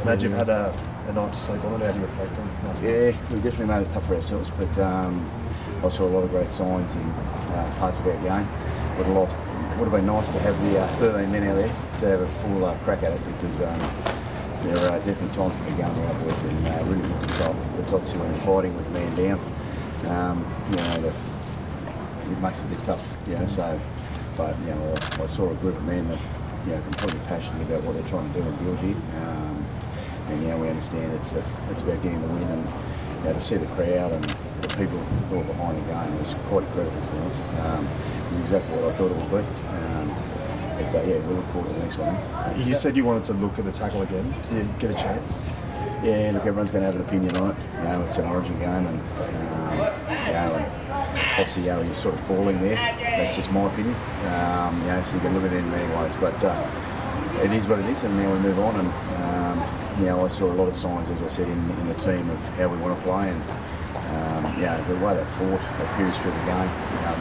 Now you've had a night to sleep on it. How do you reflect on last night? Yeah, we definitely made it tough for ourselves, but I saw a lot of great signs in parts of our game. Would have been nice to have the 13 men out there to have a full crack at it, because there are definitely times that they're going the right work and really good control. But obviously when you're fighting with a man down, it makes it a bit tough. So, but I saw a group of men that completely passionate about what they're trying to do and build here. And we understand it's about getting the win, and to see the crowd and the people who are behind the game was quite incredible, to be honest. It's exactly what I thought it would be. We look forward to the next one. You said you wanted to look at the tackle again. Do you get a chance? Yeah, look, everyone's going to have an opinion on it. It's an Origin game, and obviously, you're sort of falling there. That's just my opinion. So you can look at it in many ways, but it is what it is, and now we move on. And I saw a lot of signs, as I said, in the team of how we want to play, and the way they fought, they pierced through the game.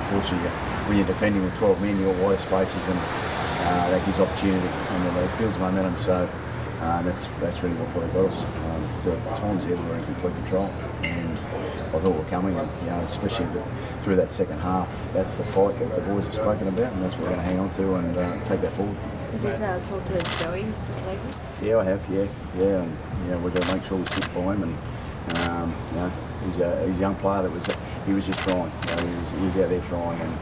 Unfortunately, when you're defending with 12 men, you're wider spaces, and that gives opportunity and it builds momentum. So that's really what probably got us. The times there we were in complete control, and I thought we were coming, and especially through that second half, that's the fight that the boys have spoken about, and that's what we're going to hang on to and take that forward. Did you talk to Joey? Yeah, I have. Yeah, and we're going to make sure we stick by him, and he's a young player he was just trying. He was out there trying, and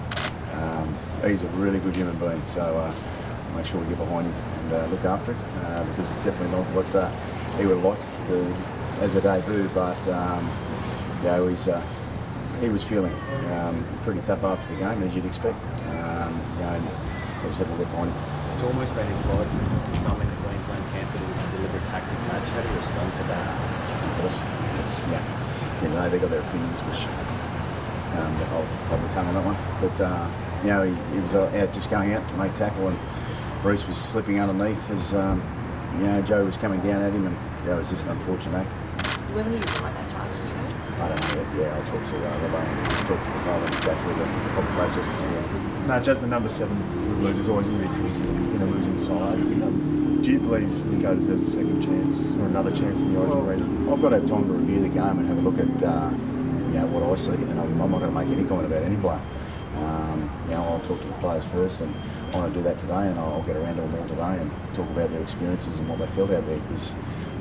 he's a really good human being. So make sure we get behind him and look after him, because it's definitely not what he would have liked as a debut, but he was feeling pretty tough after the game, as you'd expect. And as I said, we'll get behind him. It's almost been implied from some in the Queensland camp that it was a deliberate tactic match. How do you respond to that? They got their opinions, which I'll hold my tongue on that one. But he was out just going out to make tackle, and Bruce was slipping underneath as Joe was coming down at him, and it was just an unfortunate act. When will you find that charge? I don't know yet. I'll talk to the guy and go through the proper processes again. Now, as the number 7 for the Blues, there's always going to be criticism in a losing side. Do you believe Nico deserves a second chance or another chance in the Origin arena? I've got to have time to review the game and have a look at what I see, and I'm not going to make any comment about any player. I'll talk to the players first, and I want to do that today, and I'll get around to them all today and talk about their experiences and what they felt out there, because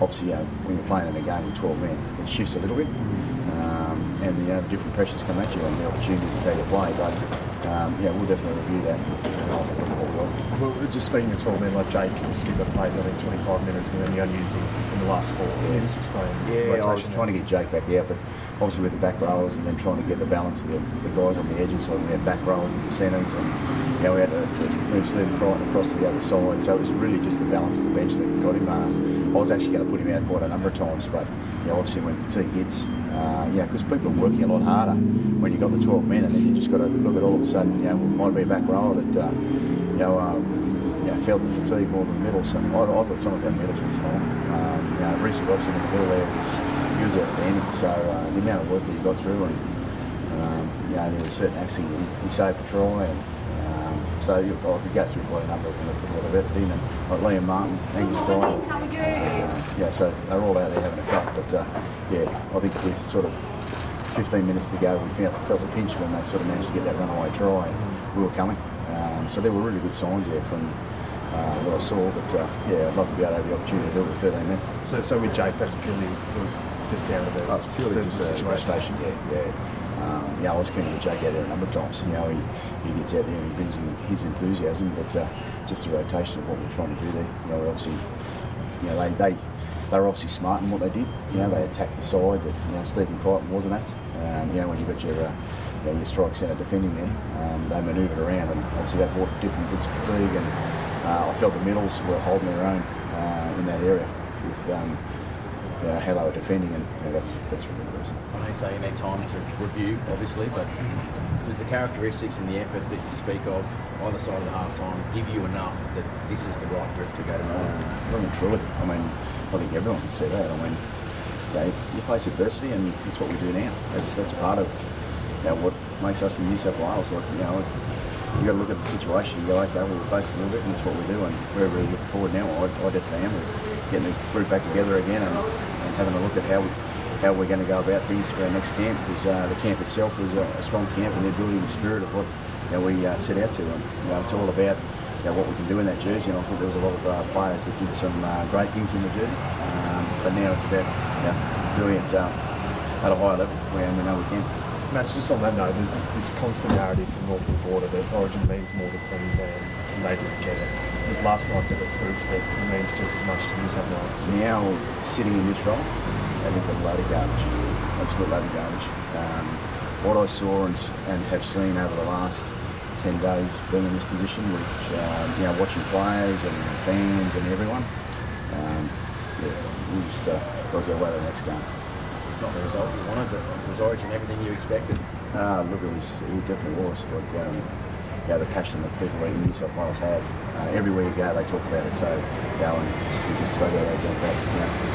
obviously when you're playing in a game with 12 men, it shifts a little bit, and the different pressures come at you and the opportunities to take a play, but we'll definitely review that. Well, just speaking of 12 men, like Jake and Skipper played, I think, 25 minutes, and then you only used him in the last 4. Can you just explain? Yeah, I was trying to get Jake back out, but obviously with the back rowers, and then trying to get the balance of the guys on the edges, so we had back rowers in the centres, and we had to move Stephen Crichton across to the other side, so it was really just the balance of the bench that got him. I was actually going to put him out quite a number of times, but obviously when fatigue hits, because people are working a lot harder when you've got the 12 men, and then you just got to look at all of a sudden, it might be a back rower that felt the fatigue more than the middle. So I thought some of our middles were fine. Reece Robson in the middle there he was outstanding. So the amount of work that he got through, and there was certain acts he saved a try, and so I could go through quite a number of them that put a lot of effort in, and like Liam Martin, Angus Bryant. So they're all out there having a crack. But I think with sort of 15 minutes to go, we felt the pinch when they sort of managed to get that runaway try, and we were coming. So there were really good signs there from what I saw, but I'd love to be able to have the opportunity to do it with 13 men. So with Jake, that's purely, it was just down to it's purely just a rotation. I was keen to get Jake out there a number of times. He gets out there and he brings his enthusiasm, but just the rotation of what we're trying to do there. Obviously, they were obviously smart in what they did. They attacked the side that Stephen Crichton wasn't at. When you got your strike centre defending there, they manoeuvred around, and obviously that brought different bits of fatigue, and I felt the middles were holding their own in that area with how they were defending, and that's really good. I know you say you need time to review, obviously, but does the characteristics and the effort that you speak of either side of the half-time give you enough that this is the right group to go to Well and truly. I think everyone can see that. You face adversity, and that's what we do now. That's part of what makes us in New South Wales. you got to look at the situation. You go, okay, well, we're facing a little bit, and that's what we do. And we're really looking forward now. I definitely am. We're getting the group back together again and having a look at how we're going to go about things for our next camp, because the camp itself was a strong camp, and they're building the spirit of what we set out to. And it's all about what we can do in that jersey. And I thought there was a lot of players that did some great things in the jersey. But now it's about doing it at a higher level, where we know we can. Matt, just on that note, there's this constant narrative from north of the border that Origin means more to Queensland and they just get it. This last night's ever proof that it means just as much to New South Wales. Now, sitting in this role, that is a load of garbage, absolute load of garbage. What I saw and have seen over the last 10 days being in this position, which, watching players and fans and everyone, we just got to go away to the next game. It's not the result you wanted, but was Origin everything you expected? Look, it definitely was. The passion that people in New South Wales have. Everywhere you go, they talk about it. So, and we just spoke about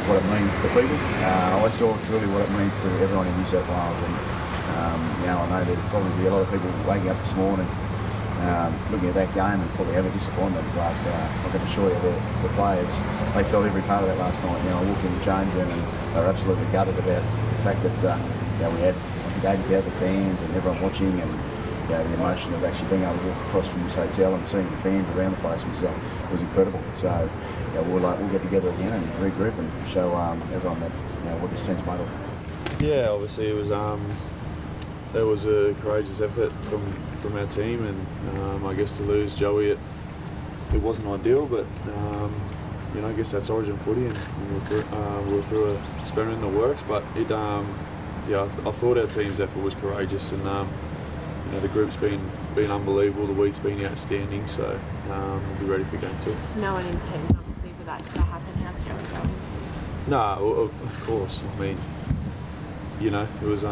what it means to people. I saw truly what it means to everyone in New South Wales. And, I know there'll probably be a lot of people waking up this morning looking at that game and probably have a disappointment. But I can assure you the players, they felt every part of that last night. I walked in the change room and they were absolutely gutted about the fact that we had, I think, 80,000 fans and everyone watching, and the emotion of actually being able to walk across from this hotel and seeing the fans around the place was incredible. So we'll get together again and regroup and show everyone that what this team's made of. Yeah, obviously it was a courageous effort from our team, and I guess to lose Joey, it wasn't ideal, but I guess that's Origin footy, and we're through a spanner in the works. But I thought our team's effort was courageous, and the group's been unbelievable. The week's been outstanding, so we'll be ready for game 2. No one intends, obviously, for that to happen. How's Joey going? No, of course. I mean, it was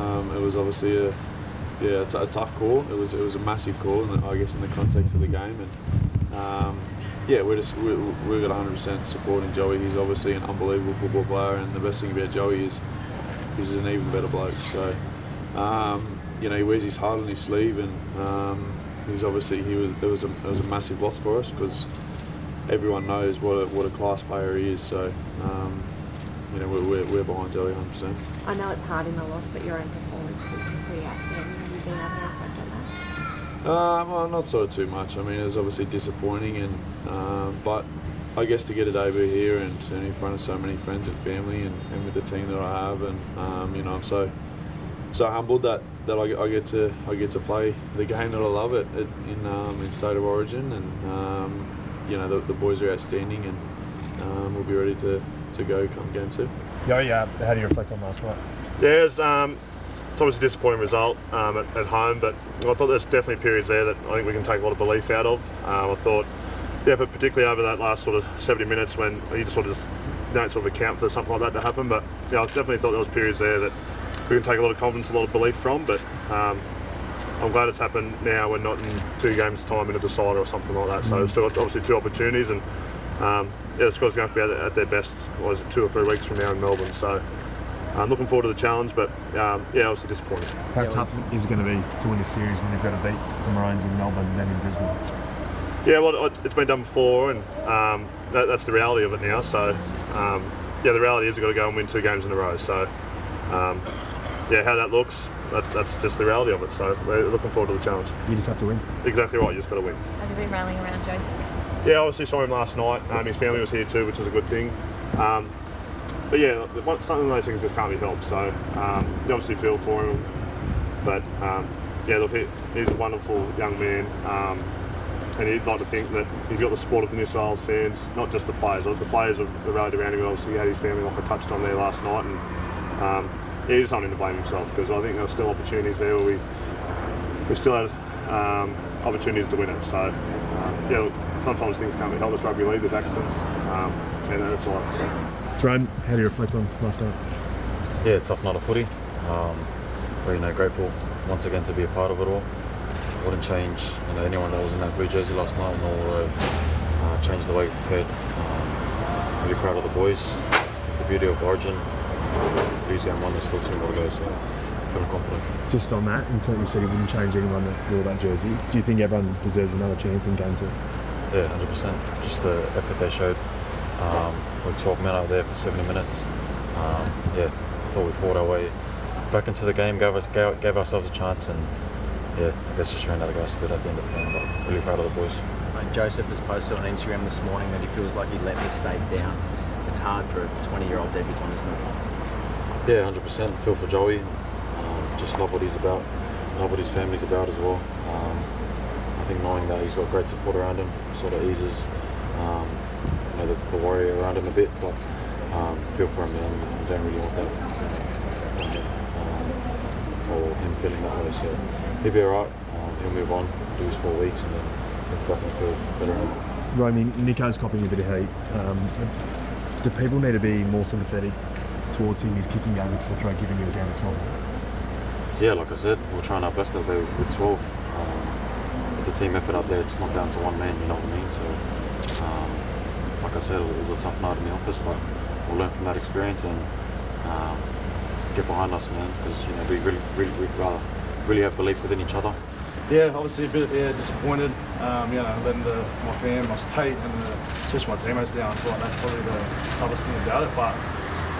obviously a tough call. It was a massive call, I guess, in the context of the game. And we're got 100% supporting Joey. He's obviously an unbelievable football player, and the best thing about Joey is he's an even better bloke. So, he wears his heart on his sleeve, and it was a massive loss for us, because everyone knows what a class player he is. So, we're behind Joey 100%. I know it's hard in the loss, but your own performance was pretty outstanding. Have you been able to reflect on that? Well, not sort of too much. I mean, it was obviously disappointing, but I guess to get a debut here and in front of so many friends and family, and with the team that I have, and I'm so humbled that I get to play the game that I love in State of Origin, and the boys are outstanding, and we'll be ready to go come game 2. How do you reflect on last night? Yeah, it's obviously a disappointing result at home, but I thought there's definitely periods there that I think we can take a lot of belief out of. I thought the effort, particularly over that last sort of 70 minutes, when you just don't sort of account for something like that to happen. But I definitely thought there was periods there that we can take a lot of confidence, a lot of belief from. But I'm glad it's happened now. We're not in 2 games' time in a decider or something like that. So we've still got obviously 2 opportunities, and the squad's going to be at their best. 2 or 3 weeks from now in Melbourne. So I'm looking forward to the challenge, but obviously disappointed. How tough is it going to be to win a series when you've got to beat the Maroons in Melbourne and then in Brisbane? Yeah, well, it's been done before, and that's the reality of it now. So, the reality is we've got to go and win 2 games in a row. So, how that looks, that's just the reality of it. So, we're looking forward to the challenge. You just have to win. Exactly right, you just got to win. Have you been rallying around Joseph? Yeah, obviously saw him last night. His family was here too, which is a good thing. But something of those things just can't be helped. So, you obviously feel for him. But, he's a wonderful young man. And he'd like to think that he's got the support of the New South Wales fans, not just the players. The players have rallied around him. Obviously, he had his family, like I touched on there last night, and he just something to blame himself, because I think there were still opportunities there where we still had opportunities to win it. So, sometimes things can't be helped. It's rugby league, there's accidents, and that's all I have to say. Jerome, how do you reflect on last night? Yeah, tough night of footy. Very grateful once again to be a part of it all. Wouldn't change anyone that was in that blue jersey last night, nor would have changed the way we prepared. Really proud of the boys. The beauty of Origin, lose game 1, there's still 2 more to go, so feeling confident. Just on that, in terms you said he wouldn't change anyone that wore that jersey. Do you think everyone deserves another chance in game 2? Yeah, 100%. Just the effort they showed. With 12 men out there for 70 minutes. I thought we fought our way back into the game, gave ourselves a chance, and I guess just ran out of gas a bit at the end of the game. But really proud of the boys. Joseph has posted on Instagram this morning that he feels like he let the state down. It's hard for a 20-year-old debutant, isn't it? Yeah, 100%. Feel for Joey. Just love what he's about. Love what his family's about as well. I think knowing that he's got great support around him sort of eases the worry around him a bit. But feel for him, man. I don't really want that from him or him feeling that way. So he'll be alright. He'll move on, do his 4 weeks, and then he'll go back and feel better. Romy, Nico's copying a bit of heat. Do people need to be more sympathetic towards him, his kicking game, etc., giving you a game of 12? Yeah, like I said, we're trying our best out there with 12. It's a team effort out there. It's not down to one man, you know what I mean? So, like I said, it was a tough night in the office, but we'll learn from that experience and get behind us, man, because we really have belief within each other. Yeah, obviously a bit disappointed. Letting my fam, my state, and especially my teammates down. I feel like that's probably the toughest thing about it. But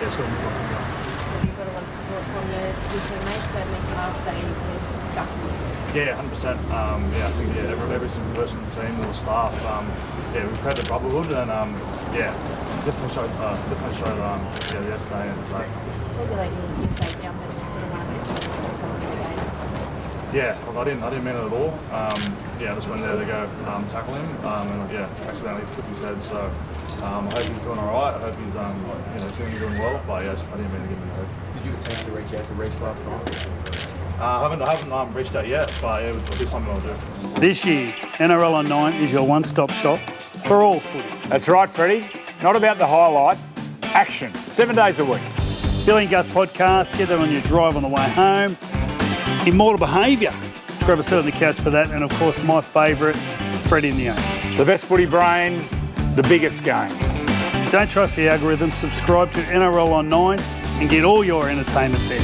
it's got to move on from there. Have you got a lot of support from your teammates, certainly class that you can back them? Yeah, 100%. I think every single person in the team, all the staff, we've created the brotherhood, and definitely showed yesterday and today. So you like you stayed down, but it's just sort of one of those things that just want to get the game or something. Yeah, I didn't mean it at all. I just went there to go tackle him, accidentally took his head. So I hope he's doing all right. I hope he's doing well. But I didn't mean to give him a hurt. Did you attempt to reach out to Reece last night? I haven't reached out yet, but it'll be something I'll do. This year, NRL on 9 is your one-stop shop for all footy. That's right, Freddie. Not about the highlights, action, 7 days a week. Billy and Gus podcast, get that on your drive on the way home. Immortal Behaviour, grab a seat on the couch for that, and of course my favourite, Freddie and the Onion. The best footy brains, the biggest games. Don't trust the algorithm, subscribe to NRL on 9 and get all your entertainment there.